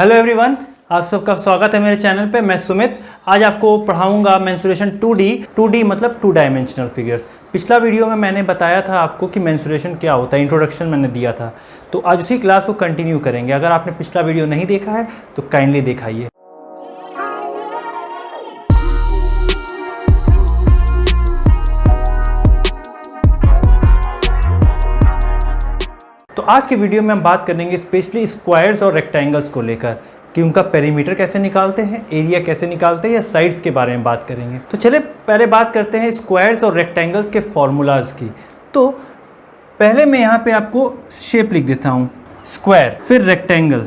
Hello everyone, आप सबका स्वागत है मेरे चैनल पे। मैं सुमित आज आपको पढ़ाऊंगा मेंसुरेशन 2D मतलब 2 डायमेंशनल फिगर्स। पिछला वीडियो में मैंने बताया था आपको कि मेंसुरेशन क्या होता है, इंट्रोडक्शन मैंने दिया था। तो आज उसी क्लास को कंटिन्यू करेंगे। अगर आपने पिछला वीडियो नहीं देखा है तो काइंडली दिखाइए। तो आज के वीडियो में हम बात करेंगे स्पेशली स्क्वायर्स और रेक्टेंगल्स को लेकर कि उनका पेरीमीटर कैसे निकालते हैं, एरिया कैसे निकालते हैं या साइड्स के बारे में बात करेंगे। तो चलिए पहले बात करते हैं स्क्वायर्स और रेक्टेंगल्स के फॉर्मूलाज की। तो पहले मैं यहाँ पे आपको शेप लिख देता हूँ, स्क्वायर फिर रेक्टेंगल।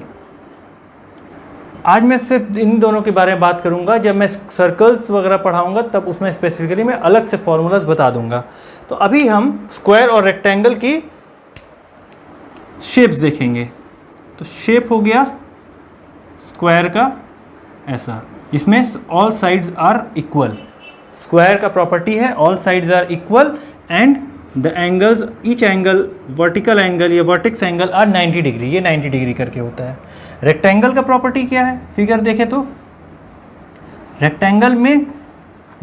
आज मैं सिर्फ इन दोनों के बारे में बात करूँगा। जब मैं सर्कल्स वगैरह पढ़ाऊँगा तब उसमें स्पेसिफिकली मैं अलग से फॉर्मूलाज बता दूँगा। तो अभी हम स्क्वायर और रेक्टेंगल की शेप्स देखेंगे। तो शेप हो गया स्क्वायर का ऐसा, इसमें all sides are equal. Square का प्रॉपर्टी है all sides are equal and the angles, each angle, vertical angle या वर्टेक्स एंगल आर 90 डिग्री। ये 90 डिग्री करके होता है। रेक्टेंगल का प्रॉपर्टी क्या है, फिगर देखें तो रेक्टेंगल में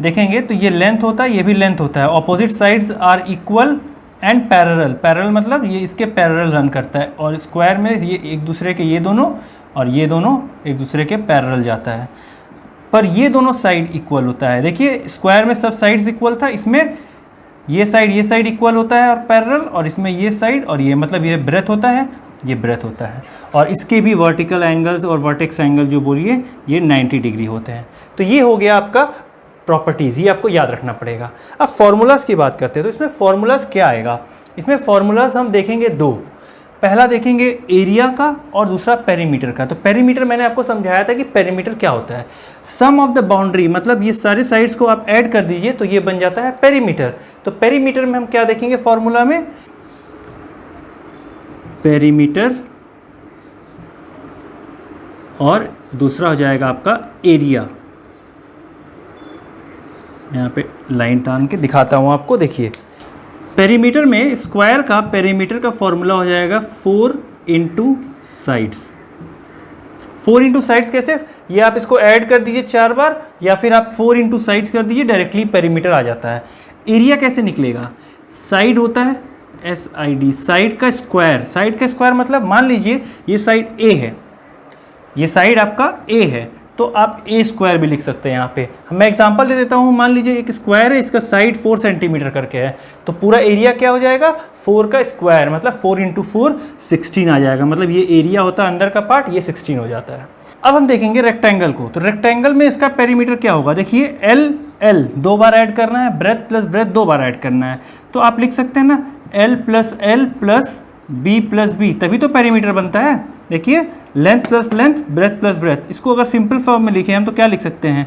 देखेंगे तो ये लेंथ होता है, ये भी लेंथ होता है। Opposite sides are equal and parallel. Parallel मतलब ये इसके पैरेलल रन करता है। और स्क्वायर में ये एक दूसरे के, ये दोनों और ये दोनों एक दूसरे के पैरेलल जाता है, पर ये दोनों साइड इक्वल होता है। देखिए स्क्वायर में सब साइड्स इक्वल था, इसमें ये साइड इक्वल होता है और पैरेलल, और इसमें ये साइड और ये मतलब ये ब्रेथ होता है, ये ब्रेथ होता है। और इसके भी वर्टिकल एंगल्स और वर्टेक्स एंगल जो बोलिए ये 90 डिग्री होते हैं। तो ये हो गया आपका प्रॉपर्टीज़, ये आपको याद रखना पड़ेगा। अब फॉर्मूलाज की बात करते हैं तो इसमें फॉर्मूलाज क्या आएगा। इसमें फॉर्मूलाज हम देखेंगे दो। पहला देखेंगे एरिया का और दूसरा पेरीमीटर का। तो पेरीमीटर मैंने आपको समझाया था कि पेरीमीटर क्या होता है। सम ऑफ द बाउंड्री मतलब ये सारे साइड्स को आप ऐड कर दीजिए तो ये बन जाता है पेरीमीटर। तो पेरीमीटर में हम क्या देखेंगे फॉर्मूला में, पेरीमीटर और दूसरा हो जाएगा आपका एरिया। यहाँ पे लाइन टान के दिखाता हूँ आपको। देखिए पेरीमीटर में स्क्वायर का पेरीमीटर का फॉर्मूला हो जाएगा 4 इंटू साइड्स। 4 इंटू साइड्स कैसे, ये आप इसको ऐड कर दीजिए 4 बार या फिर आप 4 इंटू साइड्स कर दीजिए, डायरेक्टली पेरीमीटर आ जाता है। एरिया कैसे निकलेगा, साइड होता है SID, साइड का स्क्वायर। साइड का स्क्वायर मतलब मान लीजिए ये साइड A है, ये साइड आपका A है, तो आप A स्क्वायर भी लिख सकते हैं। यहाँ पे मैं एग्जांपल दे देता हूँ। मान लीजिए एक स्क्वायर है, इसका साइड 4 सेंटीमीटर करके है, तो पूरा एरिया क्या हो जाएगा 4 का स्क्वायर मतलब 4 इंटू 4 16 आ जाएगा। मतलब ये एरिया होता है अंदर का पार्ट, ये 16 हो जाता है। अब हम देखेंगे रेक्टेंगल को। तो रेक्टेंगल में इसका पेरीमीटर क्या होगा, देखिए L 2 बार ऐड करना है, ब्रेथ प्लस ब्रेथ 2 बार ऐड करना है। तो आप लिख सकते हैं ना L plus B plus B, तभी तो पेरीमीटर बनता है। देखिए length plus length, breadth plus breadth. इसको अगर सिंपल फॉर्म में लिखें हम तो क्या लिख सकते हैं,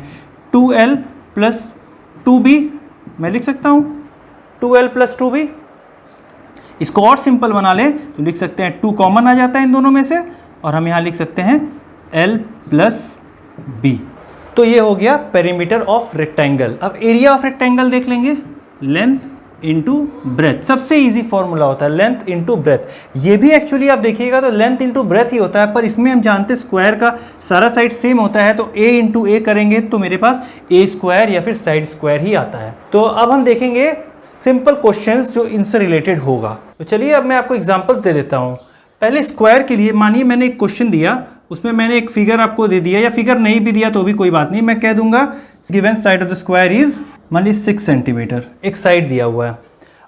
2L प्लस 2B। मैं लिख सकता हूँ 2L प्लस 2B। इसको और सिंपल बना लें तो लिख सकते हैं 2 कॉमन आ जाता है इन दोनों में से, और हम यहाँ लिख सकते हैं L प्लस B। तो ये हो गया पेरीमीटर ऑफ रेक्टेंगल। अब एरिया ऑफ रेक्टेंगल देख लेंगे, लेंथ इंटू ब्रेथ। सबसे इजी फॉर्मूला होता है लेंथ इंटू ब्रेथ। ये भी एक्चुअली आप देखिएगा तो लेंथ इंटू ब्रेथ ही होता है, पर इसमें हम जानते हैं स्क्वायर का सारा साइड सेम होता है, तो A इंटू A करेंगे तो मेरे पास A स्क्वायर या फिर साइड स्क्वायर ही आता है। तो अब हम देखेंगे सिंपल क्वेश्चंस जो इनसे रिलेटेड होगा। तो चलिए अब मैं आपको एग्जाम्पल्स दे देता हूँ। पहले स्क्वायर के लिए मानिए मैंने एक क्वेश्चन दिया, उसमें मैंने एक फिगर आपको दे दिया, या फिगर नहीं भी दिया तो भी कोई बात नहीं, मैं कह दूंगा given side of the square is मान लीजिए 6 सेंटीमीटर। एक साइड दिया हुआ है।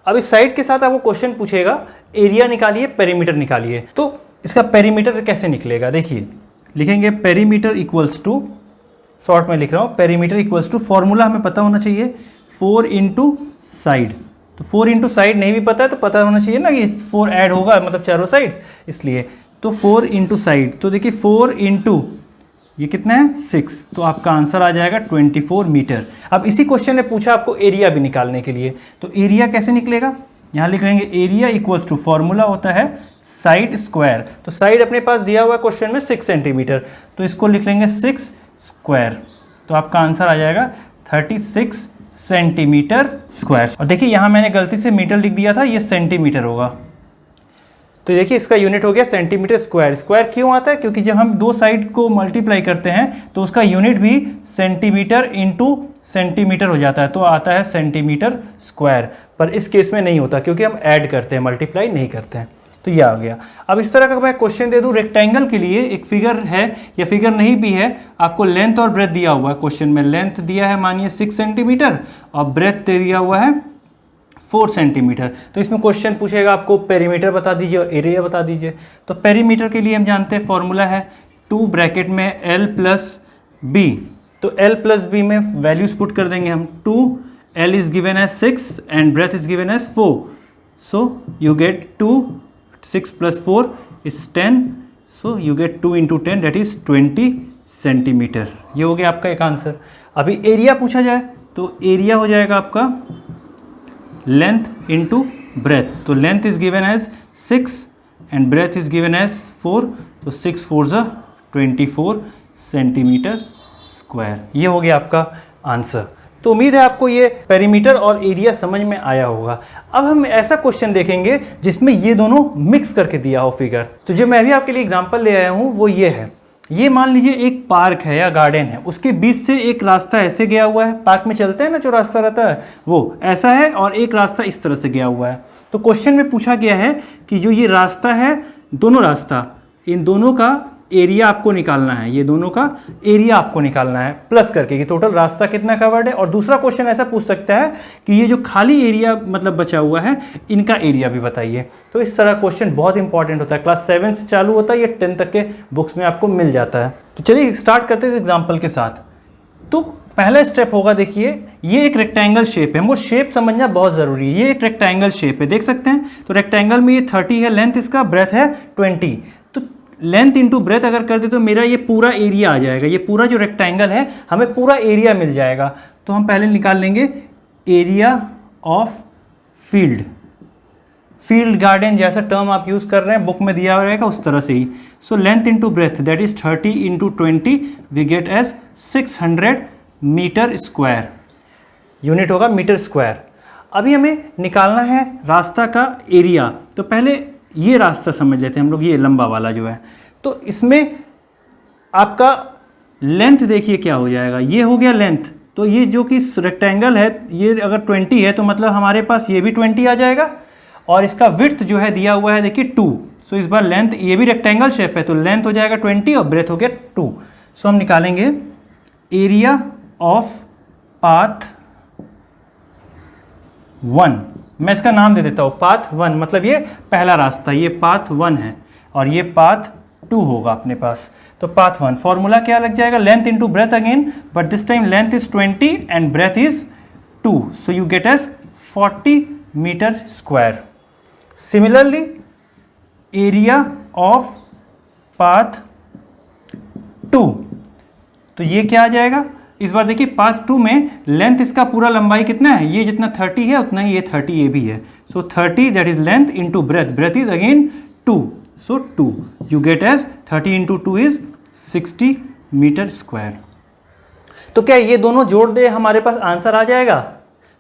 अब इस साइड के साथ आपको क्वेश्चन पूछेगा एरिया निकालिए, पेरीमीटर निकालिए। तो इसका पेरीमीटर कैसे निकलेगा, देखिए लिखेंगे पेरीमीटर इक्वल्स टू, शॉर्ट में लिख रहा हूँ, पेरीमीटर इक्वल्स टू, फॉर्मूला हमें पता होना चाहिए 4 इंटू साइड। तो 4 इंटू साइड नहीं भी पता है तो पता होना चाहिए ना कि 4 ऐड होगा मतलब चारों साइड्स, इसलिए तो 4 इंटू साइड। तो देखिए 4 इंटू ये कितना है 6, तो आपका आंसर आ जाएगा 24 मीटर। अब इसी क्वेश्चन ने पूछा आपको एरिया भी निकालने के लिए, तो एरिया कैसे निकलेगा, यहाँ लिख लेंगे एरिया इक्वल्स टू, फॉर्मूला होता है साइड स्क्वायर। तो साइड अपने पास दिया हुआ क्वेश्चन में 6 सेंटीमीटर, तो इसको लिख लेंगे 6 स्क्वायर, तो आपका आंसर आ जाएगा 36 सेंटीमीटर स्क्वायर। और देखिए यहाँ मैंने गलती से मीटर लिख दिया था, ये सेंटीमीटर होगा। तो देखिए इसका यूनिट हो गया सेंटीमीटर स्क्वायर। स्क्वायर क्यों आता है? क्योंकि जब हम दो साइड को मल्टीप्लाई करते हैं तो उसका यूनिट भी सेंटीमीटर इंटू सेंटीमीटर हो जाता है, तो आता है सेंटीमीटर स्क्वायर। पर इस केस में नहीं होता क्योंकि हम ऐड करते हैं, मल्टीप्लाई नहीं करते हैं। तो ये आ गया। अब इस तरह का मैं क्वेश्चन दे दूं रेक्टेंगल के लिए, एक फिगर है या फिगर नहीं भी है, आपको लेंथ और ब्रेथ दिया हुआ है क्वेश्चन में। लेंथ दिया है मानिए 6 सेंटीमीटर और ब्रेथ दिया हुआ है 4 सेंटीमीटर। तो इसमें क्वेश्चन पूछेगा आपको पेरीमीटर बता दीजिए और एरिया बता दीजिए। तो पेरीमीटर के लिए हम जानते हैं फॉर्मूला है 2 ब्रैकेट में L प्लस बी। तो L प्लस बी में वैल्यूज पुट कर देंगे हम। 2 L is given as 6 and breadth is given as 4। So you get 2, 6 plus 4 is 10। So you get 2 into 10 that is 20 centimetre. ये हो गया आपका एक आंसर। अभी एरिया पूछा जाए तो एरिया हो जाएगा आपका लेंथ इंटू ब्रेथ। तो length is given as 6 and breadth is given as 4। तो 6 4 ज़ा 24 सेंटीमीटर स्क्वायर। ये हो गया आपका आंसर। तो उम्मीद है आपको ये पेरीमीटर और एरिया समझ में आया होगा। अब हम ऐसा क्वेश्चन देखेंगे जिसमें ये दोनों मिक्स करके दिया हो फिगर। तो जो मैं भी आपके लिए एग्जांपल ले आया हूँ वो ये है। ये मान लीजिए एक पार्क है या गार्डन है, उसके बीच से एक रास्ता ऐसे गया हुआ है। पार्क में चलते हैं ना जो रास्ता रहता है वो ऐसा है, और एक रास्ता इस तरह से गया हुआ है। तो क्वेश्चन में पूछा गया है कि जो ये रास्ता है, दोनों रास्ता, इन दोनों का एरिया आपको निकालना है। ये दोनों का एरिया आपको निकालना है प्लस करके कि टोटल रास्ता कितना कवर्ड है। और दूसरा क्वेश्चन ऐसा पूछ सकता है कि ये जो खाली एरिया मतलब बचा हुआ है, इनका एरिया भी बताइए। तो इस तरह क्वेश्चन बहुत इंपॉर्टेंट होता है, क्लास 7 से चालू होता है, ये 10 तक के बुक्स में आपको मिल जाता है। तो चलिए स्टार्ट करते हैं एग्जाम्पल के साथ। तो पहला स्टेप होगा, देखिए ये एक रेक्टेंगल शेप है, हमको शेप समझना बहुत ज़रूरी है। ये एक रेक्टेंगल शेप है, देख सकते हैं। तो रेक्टेंगल में ये 30 है लेंथ, इसका ब्रेथ है 20। तो लेंथ इंटू ब्रेथ अगर कर दे तो मेरा ये पूरा एरिया आ जाएगा। ये पूरा जो रेक्टेंगल है हमें पूरा एरिया मिल जाएगा। तो हम पहले निकाल लेंगे area of field. Field garden जैसा टर्म आप यूज़ कर रहे हैं, बुक में दिया रहेगा उस तरह से ही। So length into breadth that is 30 into 20 we get as 600 metre square. Unit होगा मीटर स्क्वायर। अभी हमें निकालना है रास्ता का एरिया। तो पहले ये रास्ता समझ लेते हैं हम लोग, ये लंबा वाला जो है। तो इसमें आपका लेंथ देखिए क्या हो जाएगा। ये हो गया लेंथ। तो ये जो कि रेक्टेंगल है, ये अगर 20 है तो मतलब हमारे पास ये भी 20 आ जाएगा। और इसका विड्थ जो है दिया हुआ है देखिए 2। सो इस बार लेंथ, ये भी रेक्टेंगल शेप है तो लेंथ हो जाएगा 20 और ब्रेथ हो गया 2। सो हम निकालेंगे एरिया ऑफ पाथ 1। मैं इसका नाम दे देता हूँ पाथ 1, मतलब ये पहला रास्ता, ये पाथ 1 है और ये पाथ 2 होगा अपने पास। तो पाथ 1 फॉर्मूला क्या लग जाएगा, length into breadth again, but this time length is 20 and breadth is 2। So you get as 40 metre square. Similarly area of path 2, तो ये क्या आ जाएगा। इस बार देखिए पाथ 2 में लेंथ इसका पूरा लंबाई कितना है, ये जितना 30 है उतना ही ये 30 ये भी है। So 30 that is length into breadth, breadth is again 2। So 2 you get as 30 into 2 is 60 metre square. तो क्या ये दोनों जोड़ दे हमारे पास आंसर आ जाएगा?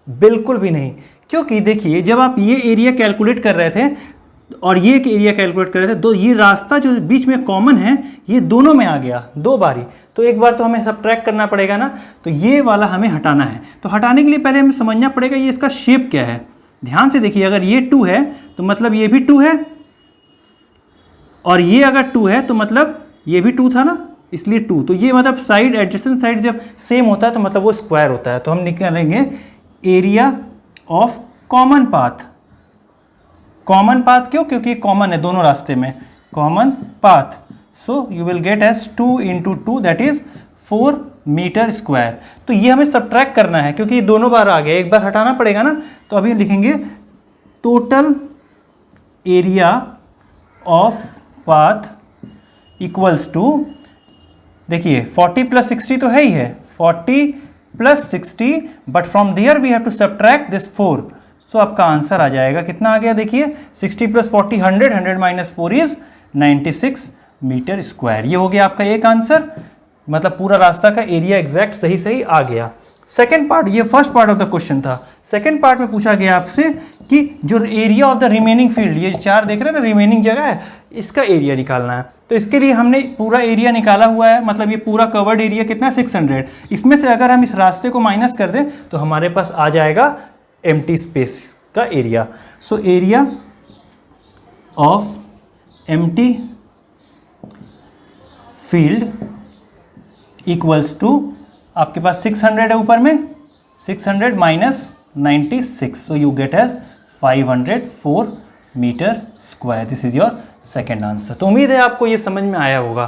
बिल्कुल भी नहीं, क्योंकि देखिए जब आप ये एरिया कैलकुलेट कर रहे थे और ये एक एरिया कैलकुलेट कर रहे थे, तो ये रास्ता जो बीच में कॉमन है ये दोनों में आ गया 2 बारी। तो एक बार तो हमें सबट्रैक्ट करना पड़ेगा ना, तो ये वाला हमें हटाना है। तो हटाने के लिए पहले हमें समझना पड़ेगा ये इसका शेप क्या है। ध्यान से देखिए, अगर ये 2 है तो मतलब ये भी 2 है, और ये अगर 2 है तो मतलब ये भी 2 था ना, इसलिए 2। तो ये मतलब साइड एडजेसेंट साइड जब सेम होता है तो मतलब वो स्क्वायर होता है। तो हम निकालेंगे area of common path. Common path क्यों? क्योंकि कॉमन है दोनों रास्ते में, common path. So you will get as 2 into 2 that is 4 metre square. तो ये हमें सबट्रैक्ट करना है क्योंकि ये दोनों बार आ गया, एक बार हटाना पड़ेगा ना। तो अभी लिखेंगे total area of path equals to, देखिए 40 प्लस 60 तो है ही है, 40 plus 60, but from there we have to subtract this 4। So आपका आंसर आ जाएगा, कितना आ गया देखिए, 60 plus 40 100, 100 minus 4 is 96 metre square. ये हो गया आपका एक आंसर, मतलब पूरा रास्ता का एरिया एग्जैक्ट सही सही आ गया। सेकेंड पार्ट, ये first part of the question था। सेकेंड पार्ट में पूछा गया आपसे कि जो area of the remaining field, ये 4 देख रहे हैं ना रिमेनिंग जगह है, इसका एरिया निकालना है। तो इसके लिए हमने पूरा एरिया निकाला हुआ है, मतलब ये पूरा कवर्ड एरिया कितना है 600। इसमें से अगर हम इस रास्ते को माइनस कर दें तो हमारे पास आ जाएगा एम्प्टी स्पेस का area. So area of empty field equals to, आपके पास 600 है ऊपर में, 600 minus 96, so you get as 504 metre square. This is your second answer. तो उम्मीद है आपको ये समझ में आया होगा।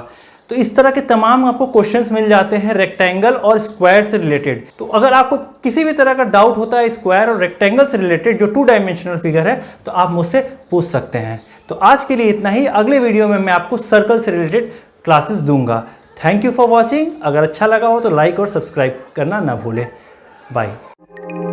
तो इस तरह के तमाम आपको क्वेश्चंस मिल जाते हैं रेक्टेंगल और स्क्वायर से रिलेटेड। तो अगर आपको किसी भी तरह का डाउट होता है स्क्वायर और रेक्टेंगल से रिलेटेड, जो 2 डायमेंशनल फिगर है, तो आप मुझसे पूछ सकते हैं। तो आज के लिए इतना ही। अगले वीडियो में मैं आपको सर्कल से रिलेटेड क्लासेस दूंगा। Thank you for watching. अगर अच्छा लगा हो तो लाइक और सब्सक्राइब करना ना भूलें। बाय।